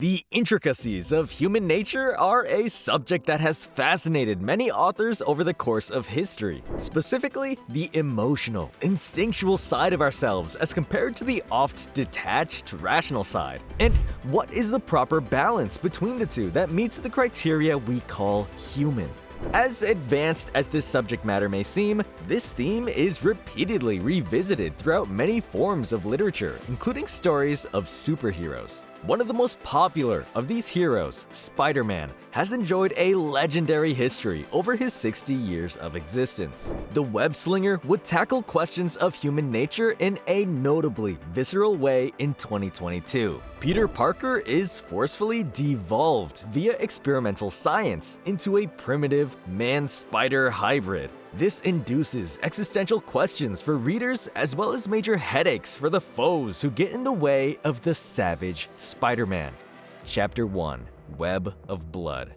The intricacies of human nature are a subject that has fascinated many authors over the course of history, specifically the emotional, instinctual side of ourselves as compared to the oft detached, rational side. And what is the proper balance between the two that meets the criteria we call human? As advanced as this subject matter may seem, this theme is repeatedly revisited throughout many forms of literature, including stories of superheroes. One of the most popular of these heroes, Spider-Man, has enjoyed a legendary history over his 60 years of existence. The web-slinger would tackle questions of human nature in a notably visceral way in 2022. Peter Parker is forcefully devolved via experimental science into a primitive man-spider hybrid. This induces existential questions for readers as well as major headaches for the foes who get in the way of the savage Spider-Man. Chapter 1: Web of Blood.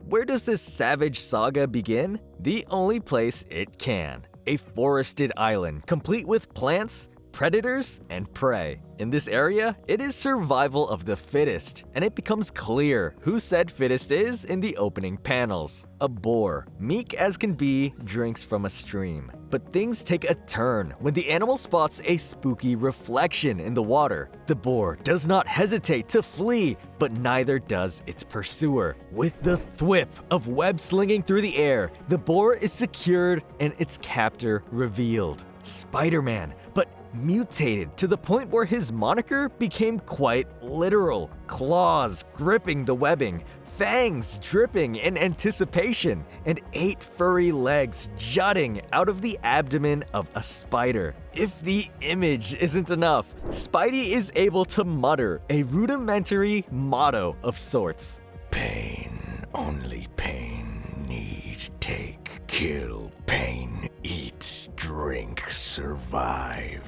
Where does this savage saga begin? The only place it can: a forested island complete with plants, predators, and prey. In this area, it is survival of the fittest, and it becomes clear who said fittest is in the opening panels. A boar, meek as can be, drinks from a stream. But things take a turn when the animal spots a spooky reflection in the water. The boar does not hesitate to flee, but neither does its pursuer. With the thwip of web slinging through the air, the boar is secured and its captor revealed: Spider-Man, but mutated to the point where his moniker became quite literal. Claws gripping the webbing, fangs dripping in anticipation, and 8 furry legs jutting out of the abdomen of a spider. If the image isn't enough, Spidey is able to mutter a rudimentary motto of sorts: "Pain, only pain, need, take, kill, pain, eat, drink, survive."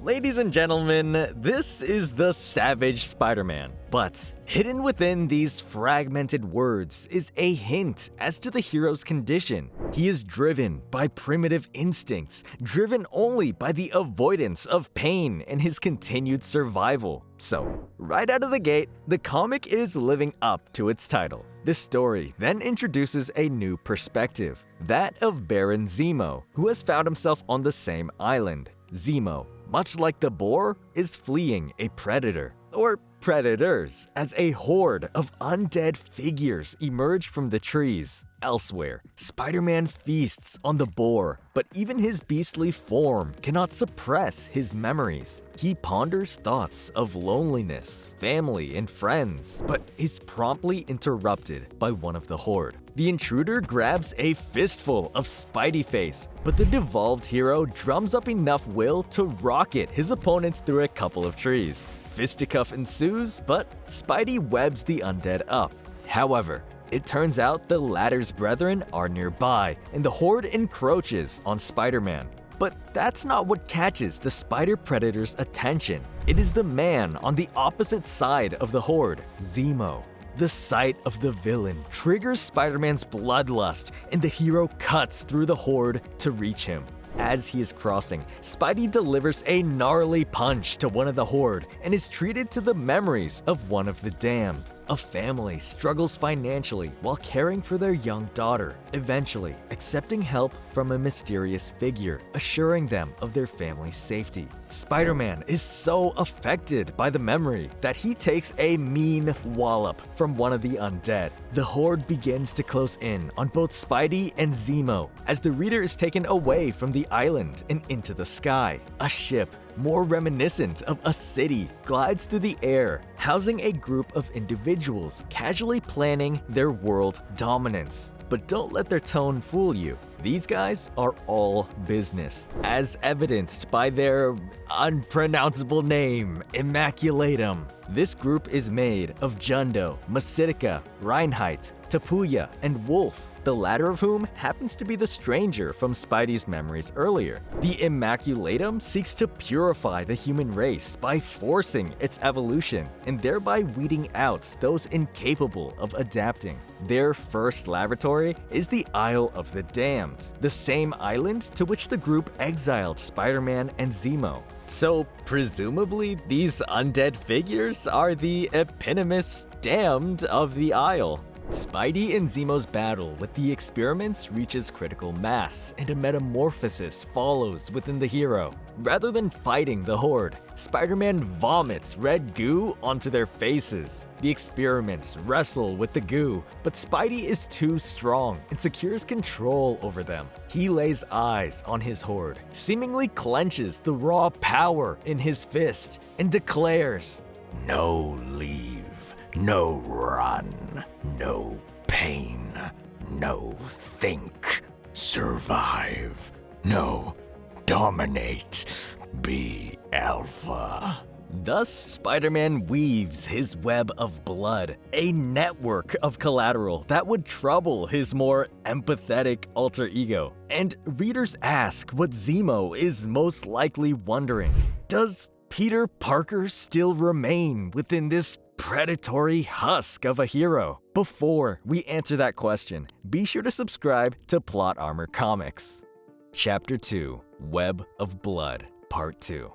Ladies and gentlemen, this is the Savage Spider-Man. But hidden within these fragmented words is a hint as to the hero's condition. He is driven by primitive instincts, driven only by the avoidance of pain and his continued survival. So, right out of the gate, the comic is living up to its title. The story then introduces a new perspective, that of Baron Zemo, who has found himself on the same island. Zemo, much like the boar, is fleeing a predator, or predators, as a horde of undead figures emerge from the trees. Elsewhere, Spider-Man feasts on the boar, but even his beastly form cannot suppress his memories. He ponders thoughts of loneliness, family, and friends, but is promptly interrupted by one of the horde. The intruder grabs a fistful of Spidey face, but the devolved hero drums up enough will to rocket his opponents through a couple of trees. Fisticuff ensues, but Spidey webs the undead up. However, it turns out the latter's brethren are nearby, and the horde encroaches on Spider-Man. But that's not what catches the spider predator's attention. It is the man on the opposite side of the horde, Zemo. The sight of the villain triggers Spider-Man's bloodlust, and the hero cuts through the horde to reach him. As he is crossing, Spidey delivers a gnarly punch to one of the horde and is treated to the memories of one of the damned. A family struggles financially while caring for their young daughter, eventually accepting help from a mysterious figure, assuring them of their family's safety. Spider-Man is so affected by the memory that he takes a mean wallop from one of the undead. The horde begins to close in on both Spidey and Zemo as the reader is taken away from the island and into the sky. A ship, more reminiscent of a city, glides through the air, housing a group of individuals casually planning their world dominance. But don't let their tone fool you. These guys are all business, as evidenced by their unpronounceable name, Immaculatum. This group is made of Jundo, Masitica, Reinheit, Tapuya, and Wolf, the latter of whom happens to be the stranger from Spidey's memories earlier. The Immaculatum seeks to purify the human race by forcing its evolution, and thereby weeding out those incapable of adapting. Their first laboratory is the Isle of the Damned, the same island to which the group exiled Spider-Man and Zemo. So, presumably, these undead figures are the eponymous damned of the Isle. Spidey and Zemo's battle with the experiments reaches critical mass, and a metamorphosis follows within the hero. Rather than fighting the Horde, Spider-Man vomits red goo onto their faces. The experiments wrestle with the goo, but Spidey is too strong and secures control over them. He lays eyes on his Horde, seemingly clenches the raw power in his fist, and declares, "No leave, no run, no pain, no think, survive, no dominate, be alpha." Thus, Spider-Man weaves his web of blood, a network of collateral that would trouble his more empathetic alter ego. And readers ask what Zemo is most likely wondering. Does Peter Parker still remain within this predatory husk of a hero? Before we answer that question, be sure to subscribe to Plot Armor Comics. Chapter 2, Web of Blood, Part 2.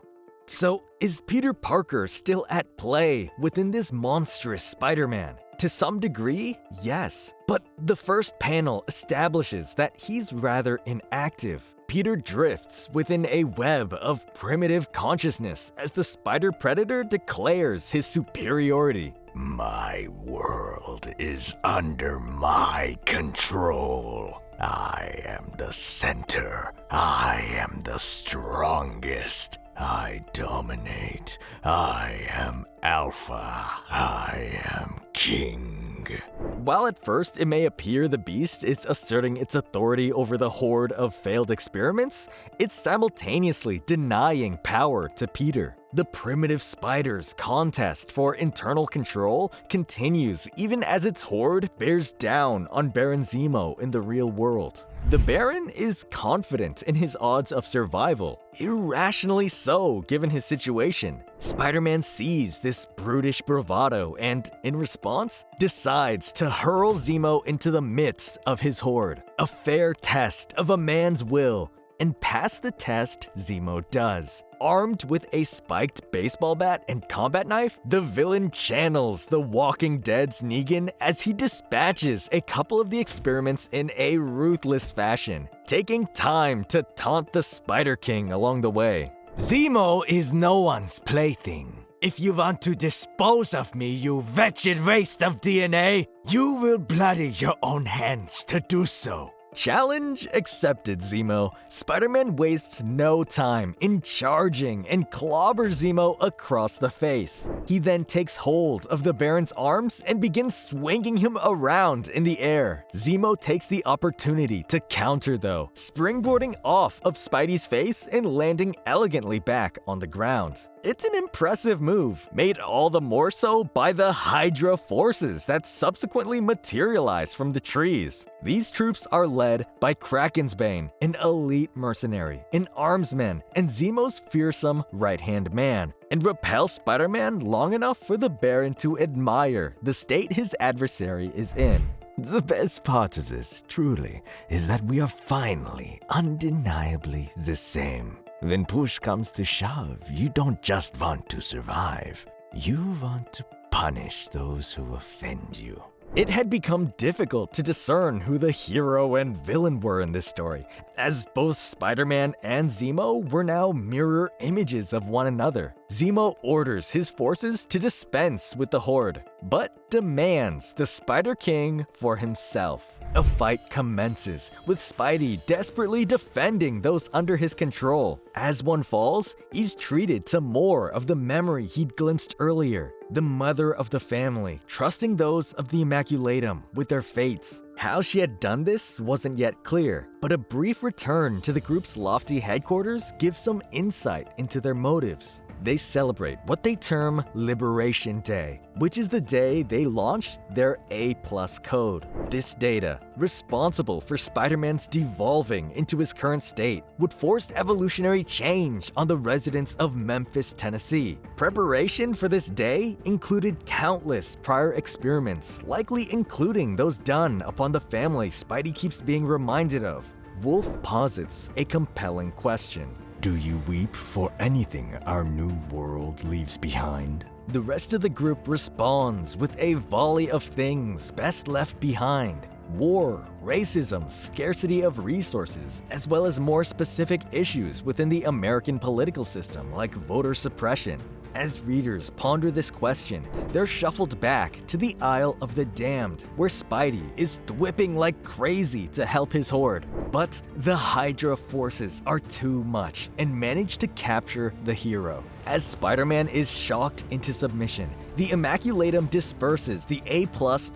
So, is Peter Parker still at play within this monstrous Spider-Man? To some degree, yes. But the first panel establishes that he's rather inactive. Peter drifts within a web of primitive consciousness as the Spider Predator declares his superiority. "My world is under my control. I am the center. I am the strongest. I dominate. I am alpha. I am king." While at first it may appear the Beast is asserting its authority over the horde of failed experiments, it's simultaneously denying power to Peter. The primitive spider's contest for internal control continues even as its horde bears down on Baron Zemo in the real world. The Baron is confident in his odds of survival, irrationally so given his situation. Spider-Man sees this brutish bravado and, in response, decides to hurl Zemo into the midst of his horde. A fair test of a man's will, and pass the test Zemo does. Armed with a spiked baseball bat and combat knife, the villain channels The Walking Dead's Negan as he dispatches a couple of the experiments in a ruthless fashion, taking time to taunt the Spider King along the way. "Zemo is no one's plaything. If you want to dispose of me, you wretched waste of DNA, you will bloody your own hands to do so." Challenge accepted, Zemo. Spider-Man wastes no time in charging and clobbers Zemo across the face. He then takes hold of the Baron's arms and begins swinging him around in the air. Zemo takes the opportunity to counter though, springboarding off of Spidey's face and landing elegantly back on the ground. It's an impressive move, made all the more so by the Hydra forces that subsequently materialize from the trees. These troops are led by Kraken's Bane, an elite mercenary, an armsman, and Zemo's fearsome right-hand man, and repel Spider-Man long enough for the Baron to admire the state his adversary is in. The best part of this, truly, is that we are finally, undeniably the same. When push comes to shove, you don't just want to survive. You want to punish those who offend you. It had become difficult to discern who the hero and villain were in this story, as both Spider-Man and Zemo were now mirror images of one another. Zemo orders his forces to dispense with the Horde, but demands the Spider King for himself. A fight commences, with Spidey desperately defending those under his control. As one falls, he's treated to more of the memory he'd glimpsed earlier. The mother of the family, trusting those of the Immaculatum with their fates. How she had done this wasn't yet clear, but a brief return to the group's lofty headquarters gives some insight into their motives. They celebrate what they term Liberation Day, which is the day they launch their A+ code. This data, responsible for Spider-Man's devolving into his current state, would force evolutionary change on the residents of Memphis, Tennessee. Preparation for this day included countless prior experiments, likely including those done upon the family Spidey keeps being reminded of. Wolf posits a compelling question. Do you weep for anything our new world leaves behind? The rest of the group responds with a volley of things best left behind. War, racism, scarcity of resources, as well as more specific issues within the American political system like voter suppression. As readers ponder this question, they're shuffled back to the Isle of the Damned, where Spidey is thwipping like crazy to help his horde. But the Hydra forces are too much and manage to capture the hero. As Spider-Man is shocked into submission, the Immaculatum disperses the A+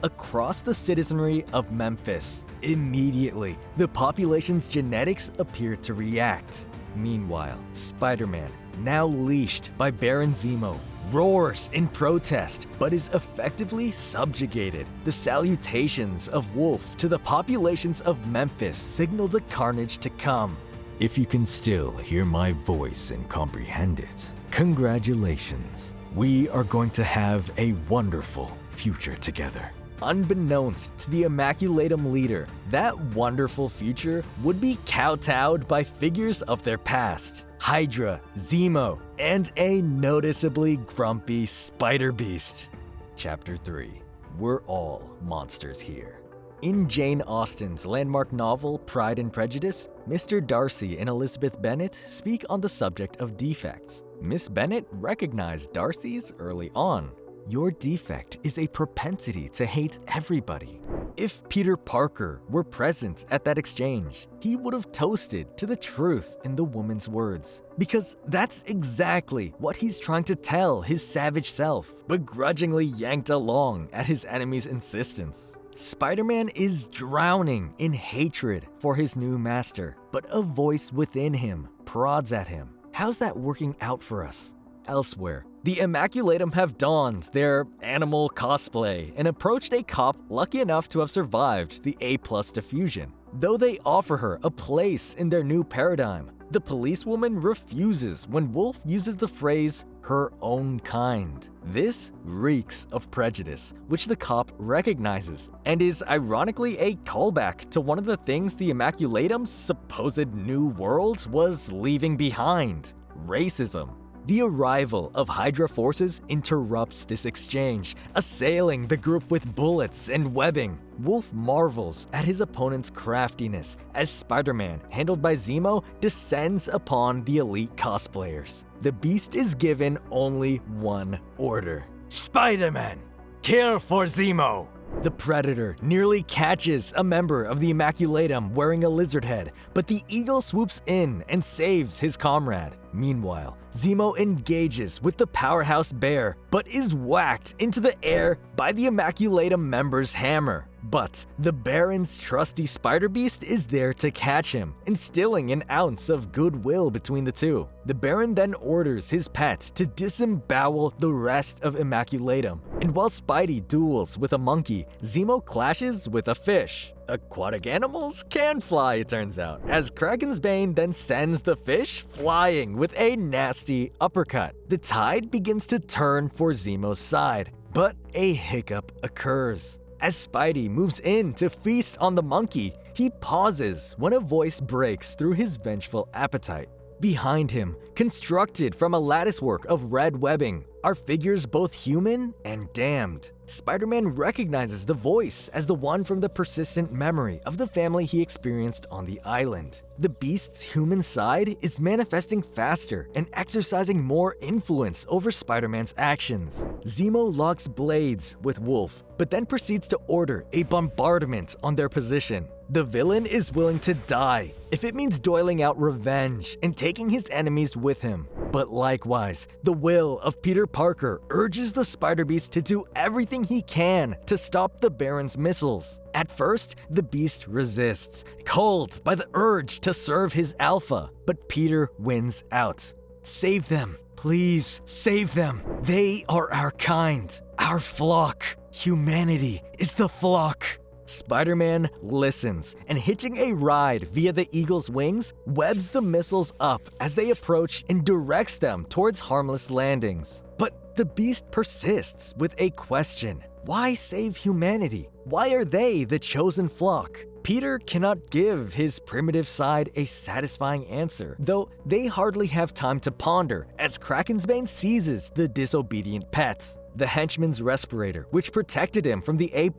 across the citizenry of Memphis. Immediately, the population's genetics appear to react. Meanwhile, Spider-Man, now leashed by Baron Zemo, roars in protest, but is effectively subjugated. The salutations of Wolf to the populations of Memphis signal the carnage to come. If you can still hear my voice and comprehend it, congratulations. We are going to have a wonderful future together. Unbeknownst to the Immaculatum leader, that wonderful future would be kowtowed by figures of their past. Hydra, Zemo, and a noticeably grumpy Spider-Beast. Chapter 3. We're all monsters here. In Jane Austen's landmark novel Pride and Prejudice, Mr. Darcy and Elizabeth Bennet speak on the subject of defects. Miss Bennet recognized Darcy's early on. Your defect is a propensity to hate everybody. If Peter Parker were present at that exchange, he would have toasted to the truth in the woman's words. Because that's exactly what he's trying to tell his savage self, begrudgingly yanked along at his enemy's insistence. Spider-Man is drowning in hatred for his new master, but a voice within him prods at him. How's that working out for us? Elsewhere, the Immaculatum have donned their animal cosplay and approached a cop lucky enough to have survived the A+ diffusion. Though they offer her a place in their new paradigm, the policewoman refuses when Wolf uses the phrase, her own kind. This reeks of prejudice, which the cop recognizes, and is ironically a callback to one of the things the Immaculatum's supposed new world was leaving behind: racism. The arrival of Hydra forces interrupts this exchange, assailing the group with bullets and webbing. Wolf marvels at his opponent's craftiness as Spider-Man, handled by Zemo, descends upon the elite cosplayers. The Beast is given only one order: Spider-Man, kill for Zemo! The Predator nearly catches a member of the Immaculatum wearing a lizard head, but the Eagle swoops in and saves his comrade. Meanwhile, Zemo engages with the powerhouse bear, but is whacked into the air by the Immaculatum member's hammer. But the Baron's trusty Spider-Beast is there to catch him, instilling an ounce of goodwill between the two. The Baron then orders his pet to disembowel the rest of Immaculatum, and while Spidey duels with a monkey, Zemo clashes with a fish. Aquatic animals can fly, it turns out, as Kraken's Bane then sends the fish flying with a nasty uppercut. The tide begins to turn for Zemo's side, but a hiccup occurs. As Spidey moves in to feast on the monkey, he pauses when a voice breaks through his vengeful appetite. Behind him, constructed from a latticework of red webbing, are figures both human and damned. Spider-Man recognizes the voice as the one from the persistent memory of the family he experienced on the island. The Beast's human side is manifesting faster and exercising more influence over Spider-Man's actions. Zemo locks blades with Wolf, but then proceeds to order a bombardment on their position. The villain is willing to die if it means doling out revenge and taking his enemies with him. But likewise, the will of Peter Parker urges the Spider-Beast to do everything he can to stop the Baron's missiles. At first, the Beast resists, culled by the urge to serve his alpha, but Peter wins out. Save them, please, save them. They are our kind, our flock. Humanity is the flock. Spider-Man listens, and hitching a ride via the Eagle's wings, webs the missiles up as they approach and directs them towards harmless landings. But the Beast persists with a question. Why save humanity? Why are they the chosen flock? Peter cannot give his primitive side a satisfying answer, though they hardly have time to ponder as Krakensbane seizes the disobedient pet. The henchman's respirator, which protected him from the A+,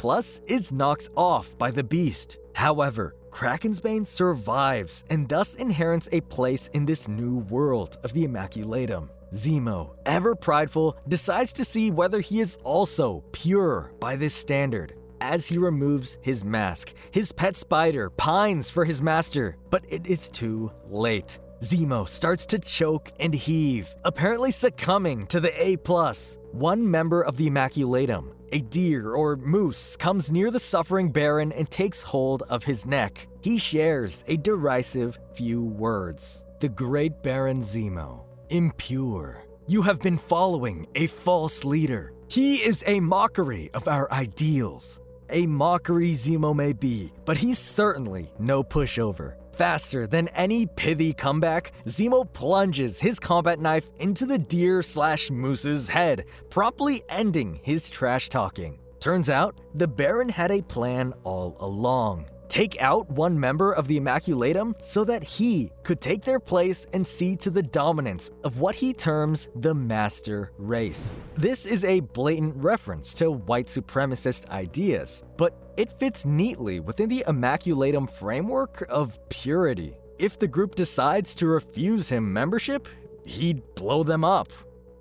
is knocked off by the beast. However, Krakensbane survives and thus inherits a place in this new world of the Immaculatum. Zemo, ever prideful, decides to see whether he is also pure by this standard. As he removes his mask, his pet spider pines for his master, but it is too late. Zemo starts to choke and heave, apparently succumbing to the A+. One member of the Immaculatum, a deer or moose, comes near the suffering Baron and takes hold of his neck. He shares a derisive few words. The great Baron Zemo, impure. You have been following a false leader. He is a mockery of our ideals. A mockery Zemo may be, but he's certainly no pushover. Faster than any pithy comeback, Zemo plunges his combat knife into the deer/moose's head, promptly ending his trash talking. Turns out, the Baron had a plan all along. Take out one member of the Immaculatum so that he could take their place and see to the dominance of what he terms the master race. This is a blatant reference to white supremacist ideas, but it fits neatly within the Immaculatum framework of purity. If the group decides to refuse him membership, he'd blow them up.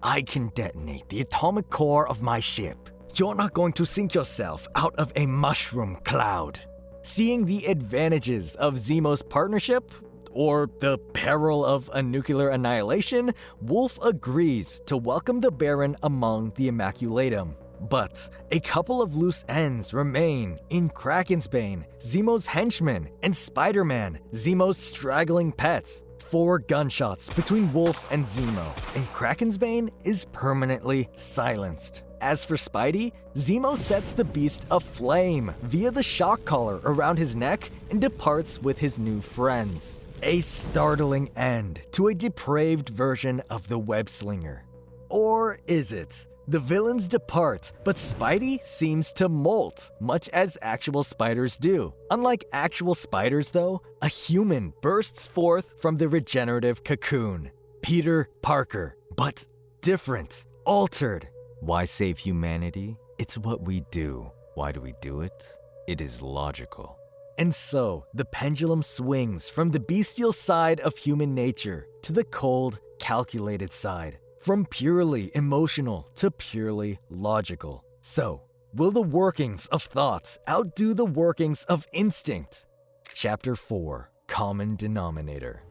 I can detonate the atomic core of my ship. You're not going to sink yourself out of a mushroom cloud. Seeing the advantages of Zemo's partnership, or the peril of a nuclear annihilation, Wolf agrees to welcome the Baron among the Immaculatum. But a couple of loose ends remain in Krakensbane, Zemo's henchman, and Spider-Man, Zemo's straggling pet. 4 gunshots between Wolf and Zemo, and Krakensbane is permanently silenced. As for Spidey, Zemo sets the beast aflame via the shock collar around his neck and departs with his new friends. A startling end to a depraved version of the web-slinger. Or is it? The villains depart, but Spidey seems to molt, much as actual spiders do. Unlike actual spiders, though, a human bursts forth from the regenerative cocoon. Peter Parker, but different, altered. Why save humanity? It's what we do. Why do we do it? It is logical. And so, the pendulum swings from the bestial side of human nature to the cold, calculated side. From purely emotional to purely logical. So, will the workings of thoughts outdo the workings of instinct? Chapter 4, Common Denominator.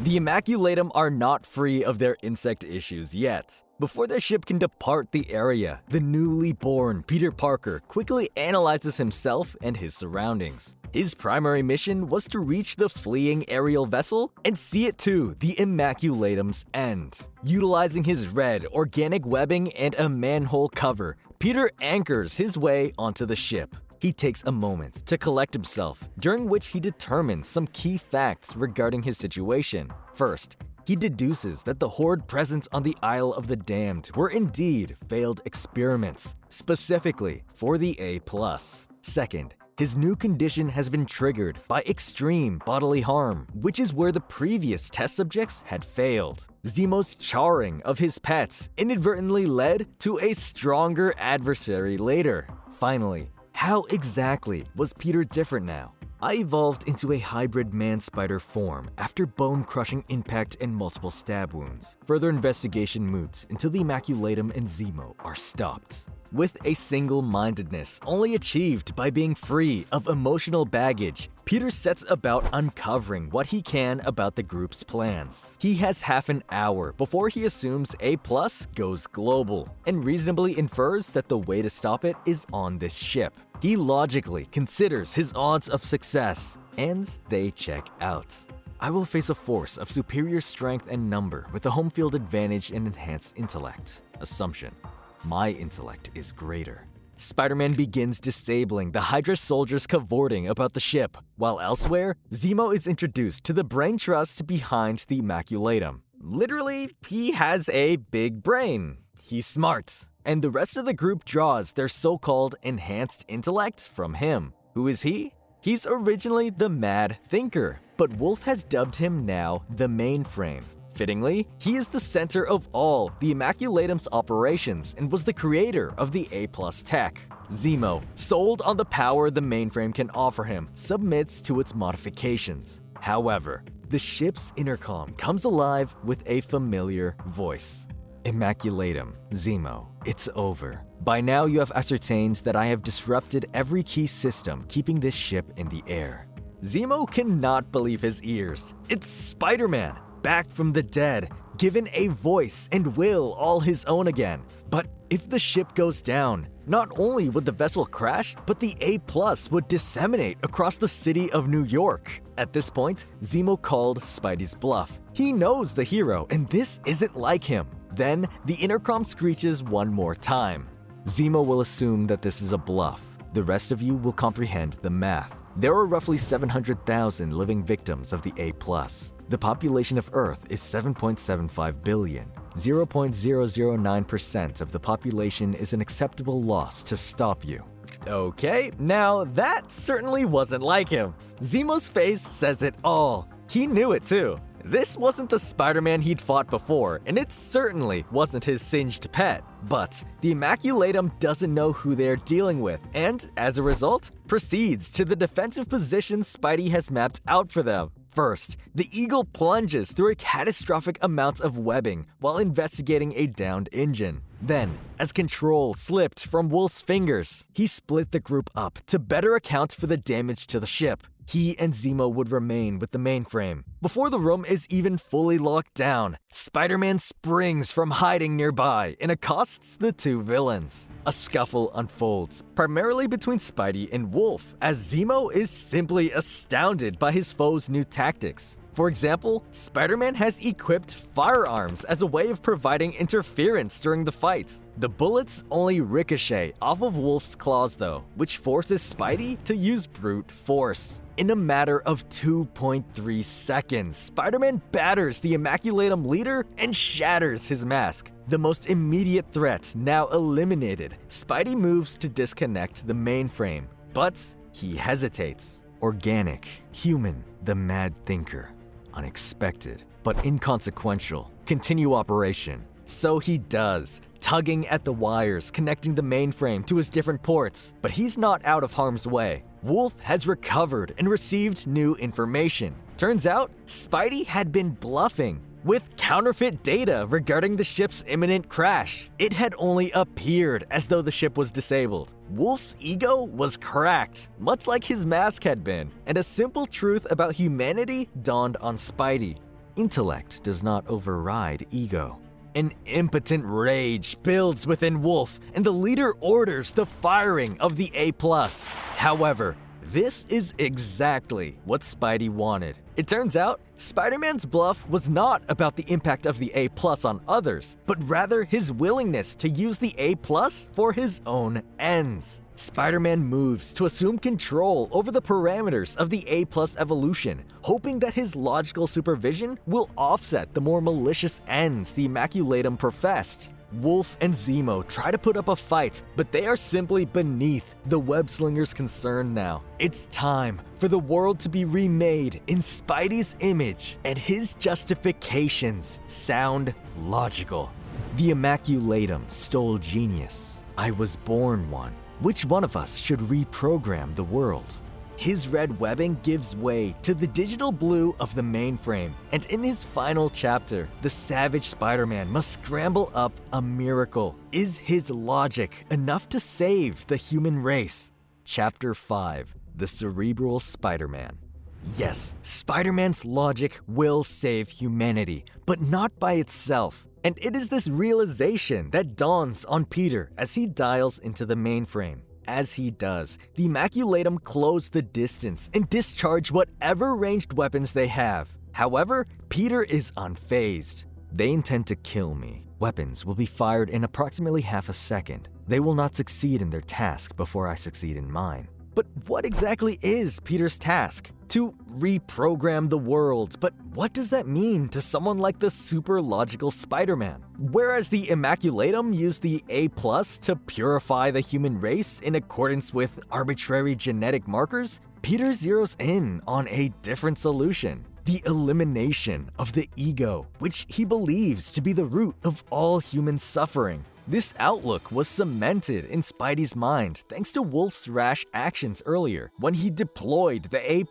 The Immaculatum are not free of their insect issues yet. Before their ship can depart the area, the newly born Peter Parker quickly analyzes himself and his surroundings. His primary mission was to reach the fleeing aerial vessel and see it to the Immaculatum's end. Utilizing his red organic webbing and a manhole cover, Peter anchors his way onto the ship. He takes a moment to collect himself, during which he determines some key facts regarding his situation. First, he deduces that the horde present on the Isle of the Damned were indeed failed experiments, specifically for the A+. Second, his new condition has been triggered by extreme bodily harm, which is where the previous test subjects had failed. Zemo's charring of his pets inadvertently led to a stronger adversary later. Finally, how exactly was Peter different now? I evolved into a hybrid man-spider form after bone-crushing impact and multiple stab wounds. Further investigation moves until the Immaculatum and Zemo are stopped. With a single-mindedness only achieved by being free of emotional baggage, Peter sets about uncovering what he can about the group's plans. He has half an hour before he assumes A+ goes global, and reasonably infers that the way to stop it is on this ship. He logically considers his odds of success, and they check out. I will face a force of superior strength and number with a home field advantage and enhanced intellect. Assumption. My intellect is greater. Spider-Man begins disabling the Hydra soldiers cavorting about the ship, while elsewhere, Zemo is introduced to the brain trust behind the Immaculatum. Literally, he has a big brain. He's smart. And the rest of the group draws their so-called enhanced intellect from him. Who is he? He's originally the Mad Thinker, but Wolf has dubbed him now the Mainframe. Fittingly, he is the center of all the Immaculatum's operations and was the creator of the A+ tech. Zemo, sold on the power the Mainframe can offer him, submits to its modifications. However, the ship's intercom comes alive with a familiar voice. Immaculatum, Zemo, it's over. By now you have ascertained that I have disrupted every key system keeping this ship in the air. Zemo cannot believe his ears. It's Spider-Man, back from the dead, given a voice and will all his own again. But if the ship goes down, not only would the vessel crash, but the A+ would disseminate across the city of New York. At this point, Zemo called Spidey's bluff. He knows the hero, and this isn't like him. Then, the intercom screeches one more time. Zemo will assume that this is a bluff. The rest of you will comprehend the math. There are roughly 700,000 living victims of the A+. The population of Earth is 7.75 billion. 0.009% of the population is an acceptable loss to stop you. Okay, now that certainly wasn't like him. Zemo's face says it all. He knew it too. This wasn't the Spider-Man he'd fought before, and it certainly wasn't his singed pet. But the Immaculatum doesn't know who they're dealing with, and as a result, proceeds to the defensive position Spidey has mapped out for them. First, the Eagle plunges through a catastrophic amount of webbing while investigating a downed engine. Then, as control slipped from Wolf's fingers, he split the group up to better account for the damage to the ship. He and Zemo would remain with the Mainframe. Before the room is even fully locked down, Spider-Man springs from hiding nearby and accosts the two villains. A scuffle unfolds, primarily between Spidey and Wolf, as Zemo is simply astounded by his foe's new tactics. For example, Spider-Man has equipped firearms as a way of providing interference during the fight. The bullets only ricochet off of Wolf's claws though, which forces Spidey to use brute force. In a matter of 2.3 seconds, Spider-Man batters the Immaculatum leader and shatters his mask. The most immediate threat now eliminated, Spidey moves to disconnect the Mainframe, but he hesitates. Organic, human, the Mad Thinker. Unexpected, but inconsequential. Continue operation. So he does, tugging at the wires connecting the Mainframe to his different ports. But he's not out of harm's way. Wolf has recovered and received new information. Turns out, Spidey had been bluffing with counterfeit data regarding the ship's imminent crash. It had only appeared as though the ship was disabled. Wolf's ego was cracked, much like his mask had been, and a simple truth about humanity dawned on Spidey. Intellect does not override ego. An impotent rage builds within Wolf, and the leader orders the firing of the A+. However, this is exactly what Spidey wanted. It turns out, Spider-Man's bluff was not about the impact of the A+ on others, but rather his willingness to use the A+ for his own ends. Spider-Man moves to assume control over the parameters of the A+ evolution, hoping that his logical supervision will offset the more malicious ends the Immaculatum professed. Wolf and Zemo try to put up a fight, but they are simply beneath the web-slinger's concern now. It's time for the world to be remade in Spidey's image, and his justifications sound logical. The Immaculatum stole genius. I was born one. Which one of us should reprogram the world? His red webbing gives way to the digital blue of the Mainframe, and in his final chapter, the savage Spider-Man must scramble up a miracle. Is his logic enough to save the human race? Chapter 5, The Cerebral Spider-Man. Yes, Spider-Man's logic will save humanity, but not by itself. And it is this realization that dawns on Peter as he dials into the Mainframe. As he does, the Immaculatum close the distance and discharge whatever ranged weapons they have. However, Peter is unfazed. They intend to kill me. Weapons will be fired in approximately half a second. They will not succeed in their task before I succeed in mine. But what exactly is Peter's task? To reprogram the world, but what does that mean to someone like the super logical Spider-Man? Whereas the Immaculatum used the A+ to purify the human race in accordance with arbitrary genetic markers, Peter zeroes in on a different solution: the elimination of the ego, which he believes to be the root of all human suffering. This outlook was cemented in Spidey's mind thanks to Wolf's rash actions earlier, when he deployed the A+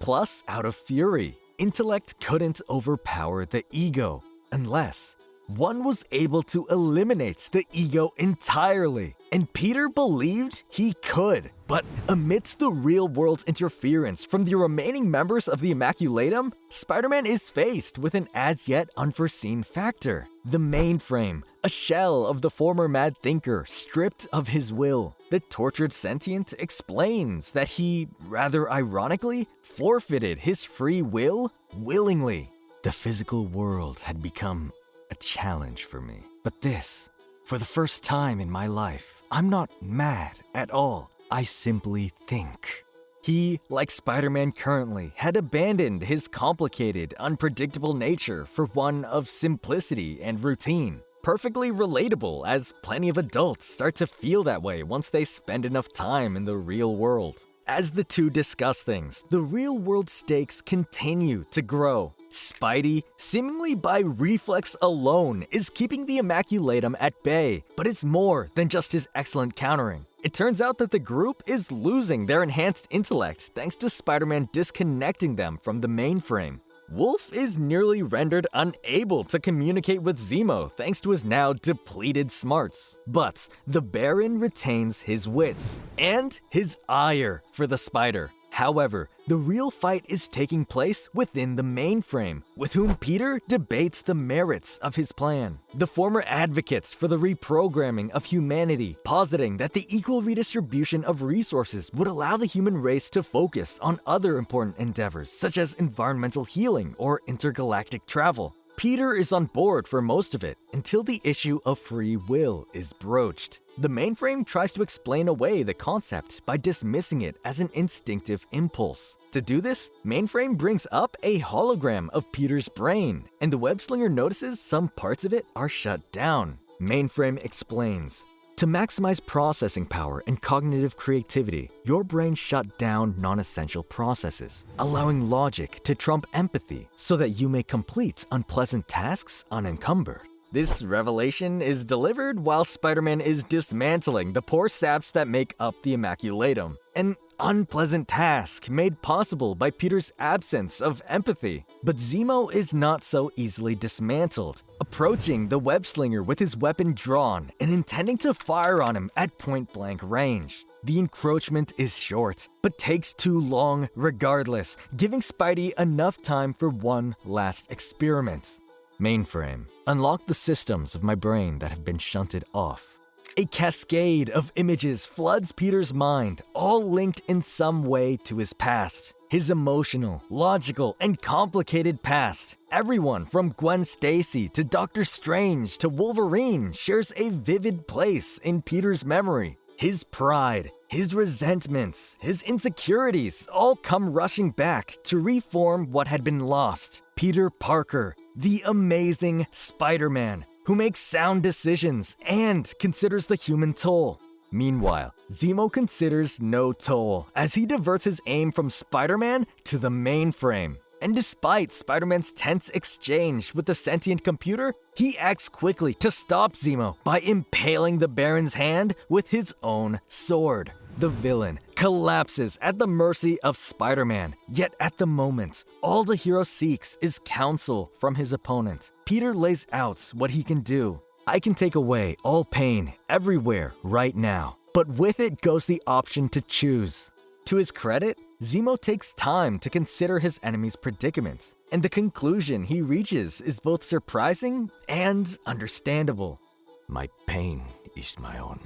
out of fury. Intellect couldn't overpower the ego unless one was able to eliminate the ego entirely, and Peter believed he could. But amidst the real world's interference from the remaining members of the Immaculatum, Spider-Man is faced with an as-yet unforeseen factor: the mainframe, a shell of the former mad thinker stripped of his will. The tortured sentient explains that he, rather ironically, forfeited his free will willingly. The physical world had become a challenge for me. But this, for the first time in my life, I'm not mad at all. I simply think. He, like Spider-Man currently, had abandoned his complicated, unpredictable nature for one of simplicity and routine. Perfectly relatable, as plenty of adults start to feel that way once they spend enough time in the real world. As the two discuss things, the real-world stakes continue to grow. Spidey, seemingly by reflex alone, is keeping the Immaculatum at bay, but it's more than just his excellent countering. It turns out that the group is losing their enhanced intellect thanks to Spider-Man disconnecting them from the mainframe. Wolf is nearly rendered unable to communicate with Zemo thanks to his now depleted smarts. But the Baron retains his wits and his ire for the Spider. However, the real fight is taking place within the mainframe, with whom Peter debates the merits of his plan. The former advocates for the reprogramming of humanity, positing that the equal redistribution of resources would allow the human race to focus on other important endeavors, such as environmental healing or intergalactic travel. Peter is on board for most of it, until the issue of free will is broached. The mainframe tries to explain away the concept by dismissing it as an instinctive impulse. To do this, mainframe brings up a hologram of Peter's brain, and the webslinger notices some parts of it are shut down. Mainframe explains, to maximize processing power and cognitive creativity, your brain shut down non-essential processes, allowing logic to trump empathy so that you may complete unpleasant tasks unencumbered. This revelation is delivered while Spider-Man is dismantling the poor saps that make up the Immaculatum, an unpleasant task made possible by Peter's absence of empathy. But Zemo is not so easily dismantled, approaching the web-slinger with his weapon drawn and intending to fire on him at point-blank range. The encroachment is short, but takes too long regardless, giving Spidey enough time for one last experiment. Mainframe, unlock the systems of my brain that have been shunted off. A cascade of images floods Peter's mind, all linked in some way to his past. His emotional, logical, and complicated past. Everyone from Gwen Stacy to Doctor Strange to Wolverine shares a vivid place in Peter's memory. His pride, his resentments, his insecurities all come rushing back to reform what had been lost. Peter Parker, the amazing Spider-Man, who makes sound decisions and considers the human toll. Meanwhile, Zemo considers no toll as he diverts his aim from Spider-Man to the mainframe. And despite Spider-Man's tense exchange with the sentient computer, he acts quickly to stop Zemo by impaling the Baron's hand with his own sword. The villain collapses at the mercy of Spider-Man, yet at the moment, all the hero seeks is counsel from his opponent. Peter lays out what he can do. I can take away all pain everywhere right now, but with it goes the option to choose. To his credit, Zemo takes time to consider his enemy's predicament, and the conclusion he reaches is both surprising and understandable. My pain is my own.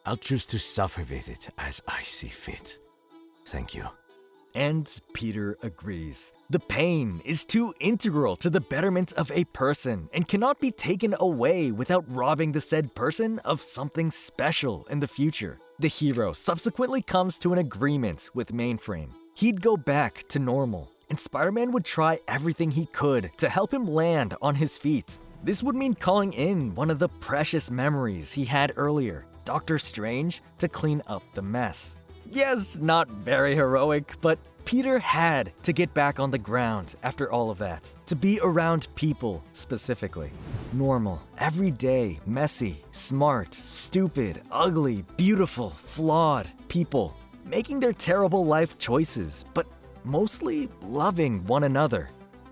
I'll choose to suffer with it as I see fit. Thank you. And Peter agrees. The pain is too integral to the betterment of a person and cannot be taken away without robbing the said person of something special in the future. The hero subsequently comes to an agreement with Mainframe. He'd go back to normal, and Spider-Man would try everything he could to help him land on his feet. This would mean calling in one of the precious memories he had earlier, Doctor Strange, to clean up the mess. Yes, not very heroic, but Peter had to get back on the ground after all of that, to be around people specifically. Normal, everyday, messy, smart, stupid, ugly, beautiful, flawed people, making their terrible life choices, but mostly loving one another.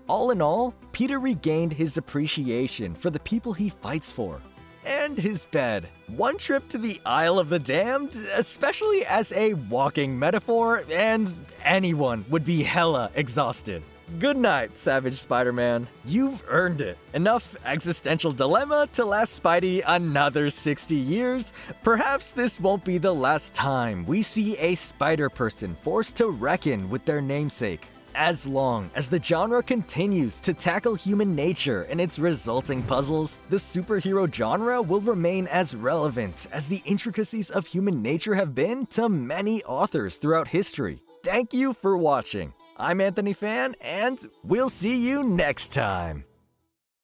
All in all, Peter regained his appreciation for the people he fights for. And his bed. One trip to the Isle of the Damned, especially as a walking metaphor, and anyone would be hella exhausted. Good night, Savage Spider-Man. You've earned it. Enough existential dilemma to last Spidey another 60 years. Perhaps this won't be the last time we see a Spider-Person forced to reckon with their namesake. As long as the genre continues to tackle human nature and its resulting puzzles, the superhero genre will remain as relevant as the intricacies of human nature have been to many authors throughout history. Thank you for watching. I'm Anthony Fan, and we'll see you next time.